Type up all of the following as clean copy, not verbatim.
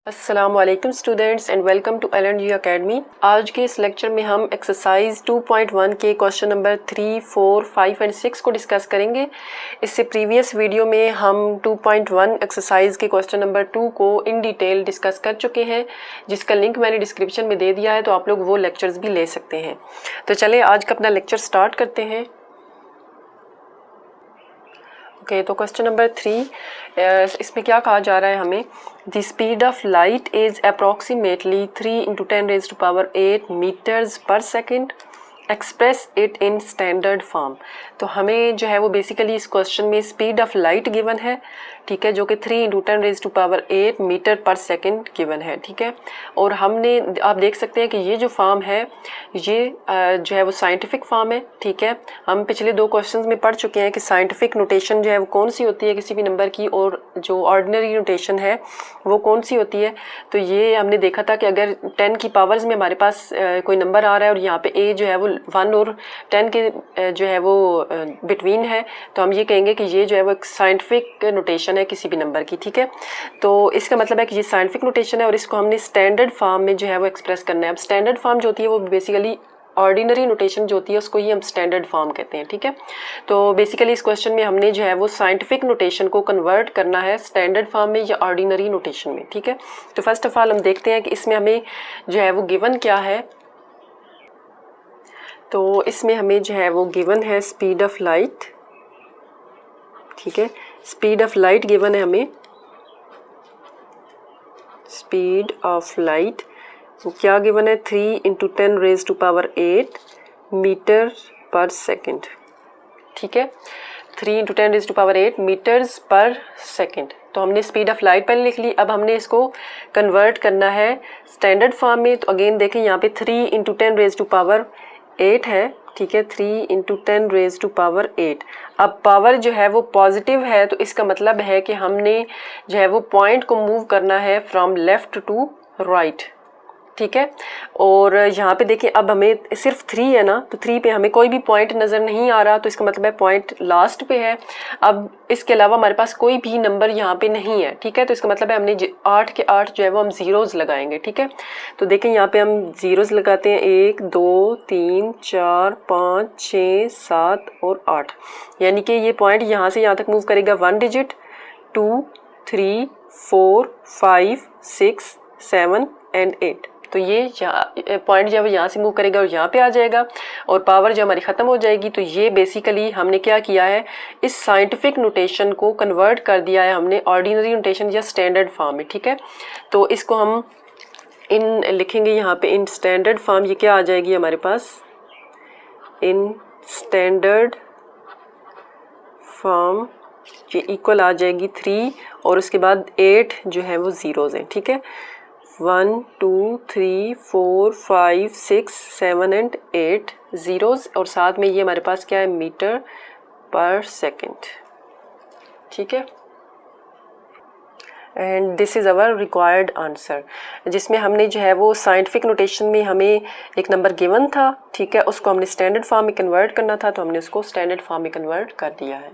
अस्सलामुअलैकुम students and welcome to LNG academy. आज के इस लेक्चर में हम एक्सरसाइज 2.1 के क्वेश्चन नंबर 3, 4, 5 एंड 6 को डिस्कस करेंगे। इससे प्रीवियस वीडियो में हम 2.1 एक्सरसाइज के क्वेश्चन नंबर 2 को इन डिटेल डिस्कस कर चुके हैं, जिसका लिंक मैंने डिस्क्रिप्शन में दे दिया है, तो आप लोग वो लेक्चर्स भी ले सकते हैं। तो चले आज का अपना लेक्चर स्टार्ट करते हैं। ओके, तो क्वेश्चन नंबर 3 इसमें क्या कहा जा रहा है हमें, the speed of light is approximately 3 × 10⁸ metres per second, express it in standard form. तो हमें जो है वो बेसिकली इस क्वेश्चन में स्पीड ऑफ लाइट गिवन है, ठीक है, जो कि 3 × 10⁸ मीटर पर सेकेंड गिवन है, ठीक है। और हमने आप देख सकते हैं कि ये जो फॉर्म है ये जो है वो साइंटिफिक फॉर्म है, ठीक है। हम पिछले 2 क्वेश्चंस में पढ़ चुके हैं कि साइंटिफिक नोटेशन जो है वो कौन सी होती है किसी भी नंबर की, और जो ऑर्डिनरी नोटेशन है वो कौन सी होती है। तो ये हमने देखा था कि अगर 10 की पावर्स में हमारे पास कोई नंबर आ रहा है और यहाँ पे a जो है वो 1 और 10 के जो है वो बिटवीन है, तो हम ये कहेंगे कि ये जो है वो एक साइंटिफिक नोटेशन है किसी भी नंबर की, ठीक है। तो इसका मतलब है कि ये साइंटिफिक नोटेशन है और इसको हमने स्टैंडर्ड फॉर्म में जो है वो एक्सप्रेस करना है। अब स्टैंडर्ड फॉर्म जो होती है वो बेसिकली ऑर्डिनरी नोटेशन जो होती है उसको ही हम स्टैंडर्ड फॉर्म कहते हैं, ठीक है। तो बेसिकली इस क्वेश्चन में हमने जो है वो साइंटिफिक नोटेशन को कन्वर्ट करना है स्टैंडर्ड फॉर्म में या ऑर्डिनरी नोटेशन में, ठीक है। तो फर्स्ट ऑफ ऑल हम देखते हैं कि इसमें हमें जो है वो गिवन क्या है। तो इसमें हमें जो है वो गिवन है स्पीड ऑफ लाइट, ठीक है। स्पीड ऑफ लाइट गिवन है हमें, स्पीड ऑफ लाइट वो क्या गिवन है, 3 × 10⁸ मीटर पर सेकेंड, ठीक है। 3 × 10⁸ मीटर्स पर सेकेंड। तो हमने स्पीड ऑफ लाइट पहले लिख ली, अब हमने इसको कन्वर्ट करना है स्टैंडर्ड फॉर्म में। तो अगेन देखें यहाँ पे 3 × 10⁸ है, ठीक है, 3 × 10⁸। अब पावर जो है वो पॉजिटिव है, तो इसका मतलब है कि हमने जो है वो पॉइंट को मूव करना है फ्रॉम लेफ्ट टू राइट, ठीक है। और यहाँ पे देखिए अब हमें सिर्फ 3 है ना, तो 3 पे हमें कोई भी पॉइंट नज़र नहीं आ रहा, तो इसका मतलब है पॉइंट लास्ट पे है। अब इसके अलावा हमारे पास कोई भी नंबर यहाँ पे नहीं है, ठीक है। तो इसका मतलब है हमने 8 के 8 जो है वो हम ज़ीरोज़ लगाएंगे, ठीक है। तो देखें यहाँ पे हम ज़ीरोज़ लगाते हैं, 1 2 3 4 5 6 7 और 8, यानी कि ये पॉइंट यहाँ से यहाँ तक मूव करेगा 1 डिजिट, 2 3 4 5 6 7 एंड 8। तो ये पॉइंट जब यहाँ से मूव करेगा और यहाँ पे आ जाएगा और पावर जो हमारी ख़त्म हो जाएगी। तो ये बेसिकली हमने क्या किया है, इस साइंटिफिक नोटेशन को कन्वर्ट कर दिया है हमने ऑर्डिनरी नोटेशन या स्टैंडर्ड फॉर्म में, ठीक है। तो इसको हम इन लिखेंगे यहाँ पे इन स्टैंडर्ड फॉर्म। ये क्या आ जाएगी हमारे पास, इन स्टैंडर्ड फॉर्म ये इक्वल आ जाएगी 3 और उसके बाद 8 जो है वो ज़ीरोज़ हैं, ठीक है। 1 2 3 4 5 6 7 एंड 8 ज़ीरोज़, और साथ में ये हमारे पास क्या है, मीटर पर सेकेंड, ठीक है। And this is our required answer, जिसमें हमने जो है वो साइंटिफिक नोटेशन में हमें एक नंबर गिवन था, ठीक है, उसको हमने स्टैंडर्ड फॉर्म में कन्वर्ट करना था, तो हमने उसको स्टैंडर्ड फॉर्म में कन्वर्ट कर दिया है।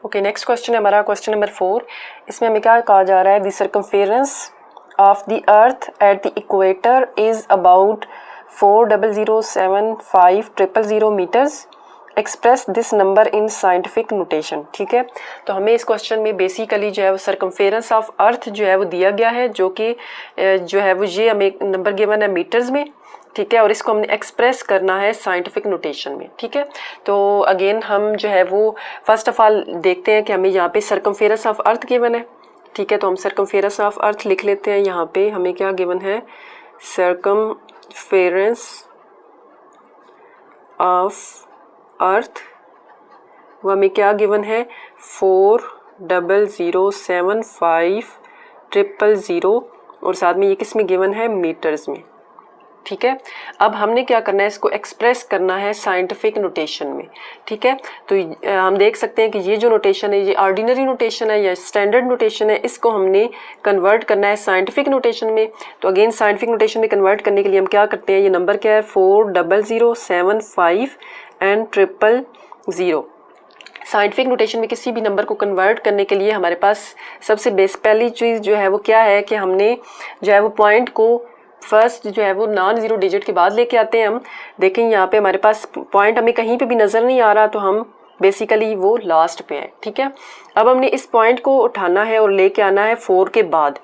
ओके, नेक्स्ट क्वेश्चन है हमारा क्वेश्चन नंबर 4। इसमें हमें क्या कहा जा रहा है, the circumference of the earth at the equator is about 4,007,500 meters. Express this number in scientific notation, ठीक है। तो हमें इस क्वेश्चन में बेसिकली जो है वो सर्कमफेरेंस ऑफ अर्थ जो है वो दिया गया है, जो कि जो है वो ये हमें नंबर गिवन है मीटर्स में, ठीक है। और इसको हमने एक्सप्रेस करना है साइंटिफिक नोटेशन में, ठीक है। तो अगेन हम जो है वो फर्स्ट ऑफ ऑल देखते हैं कि हमें यहाँ पे सर्कमफेरेंस ऑफ अर्थ गिवन है, ठीक है। तो हम सर्कमफेरेंस ऑफ अर्थ लिख लेते हैं। यहाँ पे हमें क्या गिवन है, सर्कमफेरेंस ऑफ अर्थ वो हमें क्या गिवन है, 4,007,500 और साथ में ये किस में गिवन है, मीटर्स में, ठीक है। अब हमने क्या करना है, इसको एक्सप्रेस करना है साइंटिफिक नोटेशन में, ठीक है। तो हम देख सकते हैं कि ये जो नोटेशन है ये ऑर्डिनरी नोटेशन है या स्टैंडर्ड नोटेशन है, इसको हमने कन्वर्ट करना है साइंटिफिक नोटेशन में। तो अगेन साइंटिफिक नोटेशन में कन्वर्ट करने के लिए हम क्या करते हैं, ये नंबर क्या है, 4,007,500 एंड 000, साइंटिफिक नोटेशन में किसी भी नंबर को कन्वर्ट करने के लिए हमारे पास सबसे पहली चीज़ जो है वो क्या है कि हमने जो है वो पॉइंट को फर्स्ट जो है वो नॉन ज़ीरो डिजिट के बाद लेके आते हैं हम। देखें यहाँ पे हमारे पास पॉइंट हमें कहीं पे भी नज़र नहीं आ रहा, तो हम बेसिकली वो लास्ट पे है। ठीक है, अब हमने इस पॉइंट को उठाना है और लेके आना है 4 के बाद।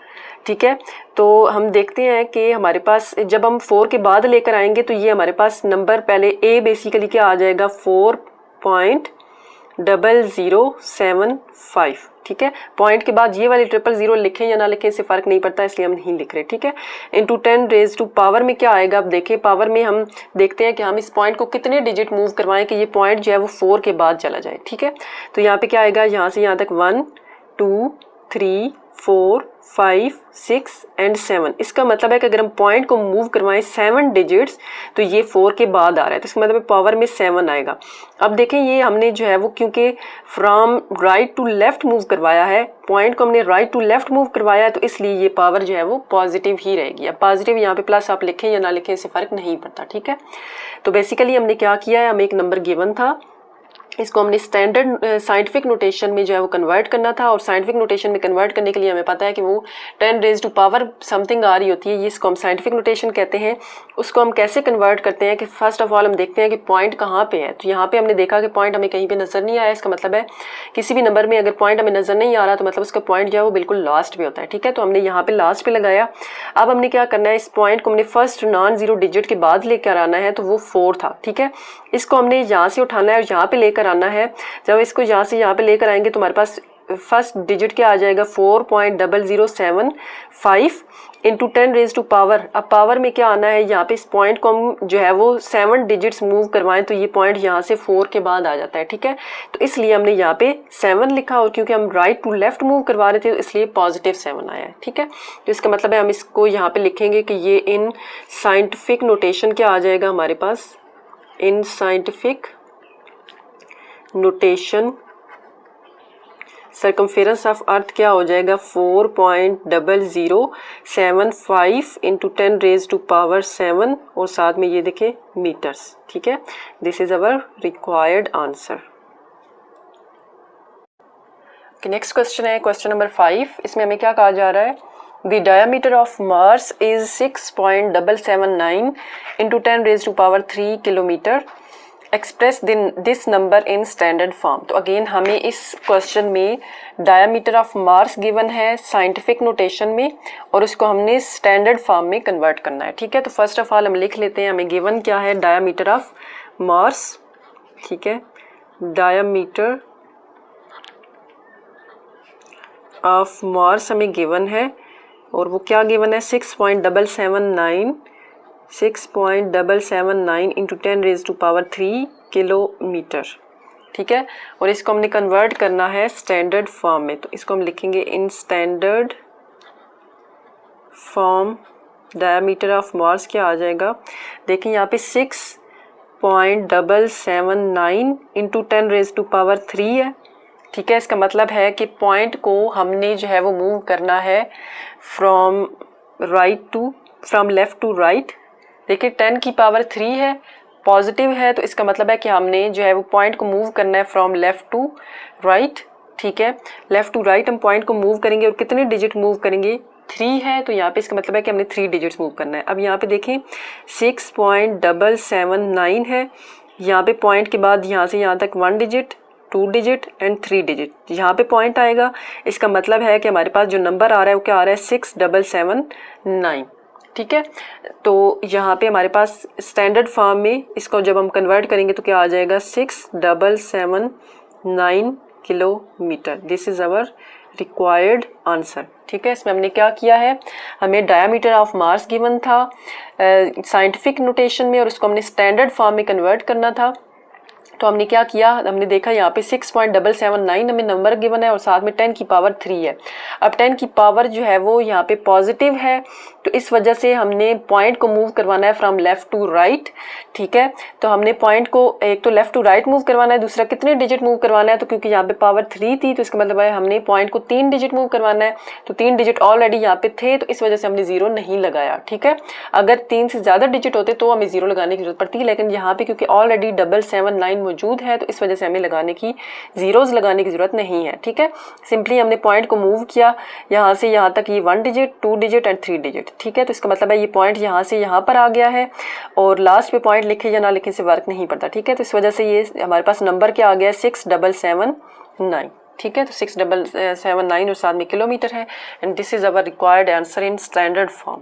ठीक है, तो हम देखते हैं कि हमारे पास जब हम 4 के बाद लेकर आएंगे तो ये हमारे पास नंबर पहले ए बेसिकली क्या आ जाएगा 4.0075। ठीक है, पॉइंट के बाद ये वाली 000 लिखें या ना लिखें इससे फ़र्क नहीं पड़ता, इसलिए हम नहीं लिख रहे। ठीक है, इंटू 10 रेज टू पावर में क्या आएगा, अब देखें पावर में हम देखते हैं कि हम इस पॉइंट को कितने डिजिट मूव करवाएं कि ये पॉइंट जो है वो 4 के बाद चला जाए। ठीक है, तो यहाँ पे क्या आएगा, यहाँ से यहाँ तक 1 2 3 4 5 6 एंड 7। इसका मतलब है कि अगर हम पॉइंट को मूव करवाएं 7 डिजिट्स तो ये 4 के बाद आ रहा है, तो इसका मतलब पावर में 7 आएगा। अब देखें ये हमने जो है वो क्योंकि from right to left move करवाया है, पॉइंट को हमने राइट टू लेफ्ट मूव करवाया है, तो इसलिए ये पावर जो है वो पॉजिटिव ही रहेगी। अब पॉजिटिव यहाँ पे प्लस आप लिखें या ना लिखें इससे फ़र्क नहीं पड़ता। ठीक है, तो बेसिकली हमने क्या किया है, हमें एक नंबर गिवन था, इसको हमने स्टैंडर्ड साइंटिफिक नोटेशन में जो है वो कन्वर्ट करना था, और साइंटिफिक नोटेशन में कन्वर्ट करने के लिए हमें पता है कि वो 10 रेज टू पावर समथिंग आ रही होती है, ये इसको हम साइंटिफिक नोटेशन कहते हैं। उसको हम कैसे कन्वर्ट करते हैं कि फर्स्ट ऑफ ऑल हम देखते हैं कि पॉइंट कहाँ पे है। तो यहाँ पे हमने देखा कि पॉइंट हमें कहीं पे नज़र नहीं आया, इसका मतलब है किसी भी नंबर में अगर पॉइंट हमें नज़र नहीं आ रहा तो मतलब उसका पॉइंट जो है वो बिल्कुल लास्ट पे होता है। ठीक है, तो हमने यहाँ पे लास्ट पे लगाया। अब हमने क्या करना है, इस पॉइंट को हमने फर्स्ट नॉन ज़ीरो डिजिट के बाद लेकर आना है, तो वो 4 था। ठीक है, इसको हमने यहाँ से उठाना है और यहाँ पे लेकर आना है। जब इसको यहाँ से यहाँ पे लेकर आएंगे तो हमारे पास फर्स्ट डिजिट क्या आ जाएगा 4.0075 इंटू 10 रेज टू पावर। अब पावर में क्या आना है, यहाँ पे इस पॉइंट को हम जो है वो 7 डिजिट्स मूव करवाएं तो ये पॉइंट यहाँ से 4 के बाद आ जाता है। ठीक है, तो इसलिए हमने यहाँ पे 7 लिखा, और क्योंकि हम राइट टू लेफ्ट मूव करवा रहे थे तो इसलिए पॉजिटिव 7 आया है। ठीक है, तो इसका मतलब है हम इसको यहाँ पे लिखेंगे कि ये इन साइंटिफिक नोटेशन क्या आ जाएगा हमारे पास, in scientific notation circumference of Earth क्या हो जाएगा 4.0075 इंटू 10 रेज टू पावर 7, और साथ में ये देखें मीटर्स। ठीक है, this is our required answer. Next question है क्वेश्चन नंबर 5। इसमें हमें क्या कहा जा रहा है, the diameter of Mars is 6.779 into 10 raise to power 3 kilometre, express this number in standard form. तो अगेन हमें इस क्वेश्चन में डायमीटर ऑफ मार्स गिवन है साइंटिफिक नोटेशन में, और उसको हमने स्टैंडर्ड फॉर्म में कन्वर्ट करना है। ठीक है, तो फर्स्ट ऑफ ऑल हम लिख लेते हैं, हमें गिवन क्या है, डायमीटर ऑफ मार्स। ठीक है, डायमीटर ऑफ मार्स हमें गिवन है, और वो क्या गिवन है 6.779 into 10 raise to power 3 kilometre. ठीक है, और इसको हमने कन्वर्ट करना है स्टैंडर्ड फॉर्म में, तो इसको हम लिखेंगे इन standard form diameter of Mars क्या आ जाएगा, देखिए यहाँ पे 6.779 इंटू 10 रेज टू पावर 3 है। ठीक है, इसका मतलब है कि पॉइंट को हमने जो है वो मूव करना है फ्रॉम लेफ्ट टू राइट। देखिए 10 की पावर 3 है, पॉजिटिव है, तो इसका मतलब है कि हमने जो है वो पॉइंट को मूव करना है फ्रॉम लेफ्ट टू राइट। ठीक है, लेफ्ट टू राइट हम पॉइंट को मूव करेंगे, और कितने डिजिट मूव करेंगे 3 है, तो यहाँ पे इसका मतलब है कि हमने 3 डिजिट्स मूव करना है। अब यहाँ पे देखें 6.779 है, यहाँ पे पॉइंट के बाद यहाँ से यहाँ तक 1 डिजिट 2 डिजिट एंड 3 डिजिट यहाँ पे पॉइंट आएगा। इसका मतलब है कि हमारे पास जो नंबर आ रहा है वो क्या आ रहा है 6779। ठीक है, तो यहाँ पे हमारे पास स्टैंडर्ड फॉर्म में इसको जब हम कन्वर्ट करेंगे तो क्या आ जाएगा 6779 kilometre. This is our required answer. ठीक है, इसमें हमने क्या किया है, हमें डायमीटर ऑफ मार्स गिवन था साइंटिफिक नोटेशन में, और उसको हमने स्टैंडर्ड फॉर्म में कन्वर्ट करना था। तो हमने क्या किया, हमने देखा यहाँ पे 6.779 हमें नंबर गिवन है, और साथ में 10 की पावर 3 है। अब 10 की पावर जो है वो यहाँ पे पॉजिटिव है, तो इस वजह से हमने पॉइंट को मूव करवाना है फ्रॉम लेफ्ट टू राइट। ठीक है, तो हमने पॉइंट को एक तो लेफ्ट टू राइट मूव करवाना है, दूसरा कितने डिजिट मूव करवाना है, तो क्योंकि यहाँ पे पावर 3 थी तो इसका मतलब है हमने पॉइंट को 3 डिजिट मूव करवाना है, तो 3 डिजिट ऑलरेडी यहाँ पे थे, तो इस वजह से हमने 0 नहीं लगाया। ठीक है, अगर 3 से ज़्यादा डिजिट होते तो हमें 0 लगाने की जरूरत पड़ती है, लेकिन यहाँ पे क्योंकि ऑलरेडी 779 मौजूद है, तो इस वजह से हमें लगाने की ज़ीरोज़ लगाने की ज़रूरत नहीं है। ठीक है, सिंपली हमने पॉइंट को मूव किया यहाँ से यहाँ तक, ये 1 डिजिट, 2 डिजिट एंड 3 डिजिट। ठीक है, तो इसका मतलब है ये पॉइंट यहाँ से यहाँ पर आ गया है और लास्ट पे पॉइंट लिखे या ना लिखे से वर्क नहीं पड़ता। ठीक है, तो इस वजह से ये हमारे पास नंबर क्या आ गया है 6779। ठीक है, तो 6779 और साथ में किलोमीटर है and this is our required answer in standard form.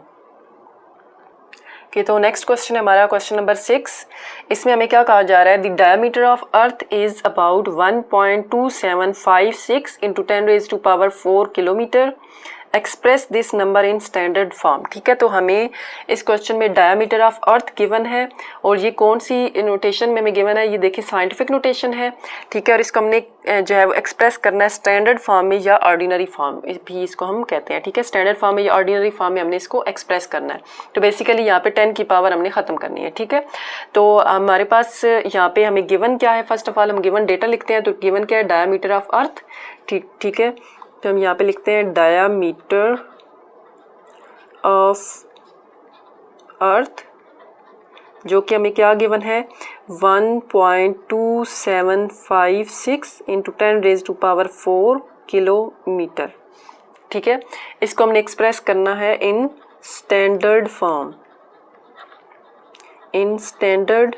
तो नेक्स्ट क्वेश्चन है हमारा क्वेश्चन नंबर 6। इसमें हमें क्या कहा जा रहा है, the diameter of earth is about 1.2756 into 10⁻⁴ kilometre, express this number in standard form. ठीक है, तो हमें इस क्वेश्चन में डायमीटर ऑफ अर्थ गिवन है और ये कौन सी नोटेशन में हमें गिवन है, ये देखिए साइंटिफिक नोटेशन है। ठीक है, और इसको हमने जो है वो एक्सप्रेस करना है स्टैंडर्ड फॉर्म में या ऑर्डिनरी फॉर्म भी इसको हम कहते हैं। ठीक है, स्टैंडर्ड फॉर्म में या ऑर्डिनरी फॉर्म में हमने इसको एक्सप्रेस करना है। तो बेसिकली यहाँ पे 10 की पावर हमने ख़त्म करनी है। ठीक है, तो हमारे पास यहाँ पे हमें गिवन क्या है, फर्स्ट ऑफ ऑल हम गिवन डेटा लिखते हैं। तो गिवन क्या है, डायमीटर ऑफ अर्थ। ठीक है, तो हम यहाँ पे लिखते हैं डायामीटर ऑफ अर्थ, जो कि हमें क्या गिवन है 1.2756 इंटू 10⁻⁴ किलोमीटर। ठीक है, इसको हमने एक्सप्रेस करना है इन स्टैंडर्ड फॉर्म, इन स्टैंडर्ड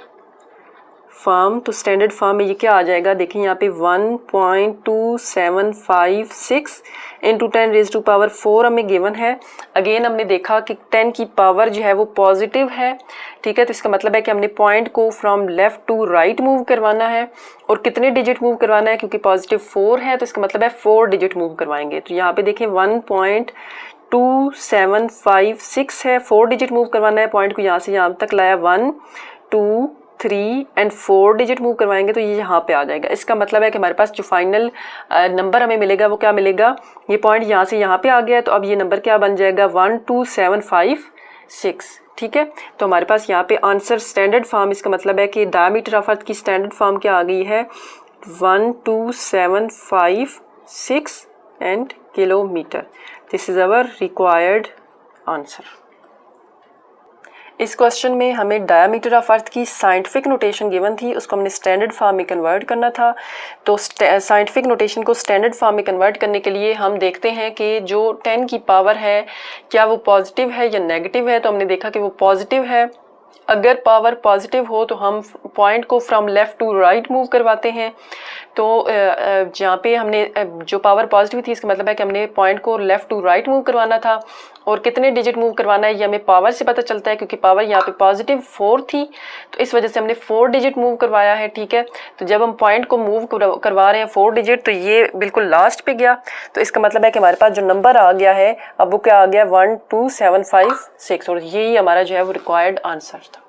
फॉर्म। तो स्टैंडर्ड फॉर्म में ये क्या आ जाएगा, देखिए यहाँ पे 1.2756 इंटू 10⁻⁴ हमें गिवन है। अगेन हमने देखा कि 10 की पावर जो है वो पॉजिटिव है। ठीक है, तो इसका मतलब है कि हमने पॉइंट को from left to right move करवाना है और कितने डिजिट मूव करवाना है, क्योंकि पॉजिटिव 4 है तो इसका मतलब है 4 डिजिट मूव करवाएंगे। तो यहाँ पे देखिए 1.2756 है, 4 डिजिट मूव करवाना है, पॉइंट को यहाँ से यहाँ तक लाया 1 2 3 एंड 4 डिजिट मूव करवाएंगे तो ये यहाँ पे आ जाएगा। इसका मतलब है कि हमारे पास जो फाइनल नंबर हमें मिलेगा वो क्या मिलेगा, ये पॉइंट यहाँ से यहाँ पे आ गया है तो अब ये नंबर क्या बन जाएगा 12756। ठीक है, तो हमारे पास यहाँ पे आंसर स्टैंडर्ड फॉर्म, इसका मतलब है कि डायमीटर ऑफ अर्थ की स्टैंडर्ड फॉर्म क्या आ गई है 12756 and kilometre. This is our required answer. इस क्वेश्चन में हमें डायमीटर ऑफ अर्थ की साइंटिफिक नोटेशन गिवन थी, उसको हमने स्टैंडर्ड फॉर्म में कन्वर्ट करना था। तो साइंटिफिक नोटेशन को स्टैंडर्ड फॉर्म में कन्वर्ट करने के लिए हम देखते हैं कि जो 10 की पावर है क्या वो पॉजिटिव है या नेगेटिव है। तो हमने देखा कि वो पॉजिटिव है। अगर पावर पॉजिटिव हो तो हम पॉइंट को from left to right move करवाते हैं। तो जहाँ पे हमने जो पावर पॉजिटिव थी इसका मतलब है कि हमने पॉइंट को लेफ़्ट टू राइट मूव करवाना था और कितने डिजिट मूव करवाना है ये हमें पावर से पता चलता है, क्योंकि पावर यहाँ पे पॉजिटिव 4 थी तो इस वजह से हमने 4 डिजिट मूव करवाया है। ठीक है, तो जब हम पॉइंट को मूव करवा रहे हैं 4 डिजिट तो ये बिल्कुल लास्ट पे गया, तो इसका मतलब है कि हमारे पास जो नंबर आ गया है अब वो क्या आ गया 12756 और यही हमारा जो है वो रिक्वायर्ड आंसर था।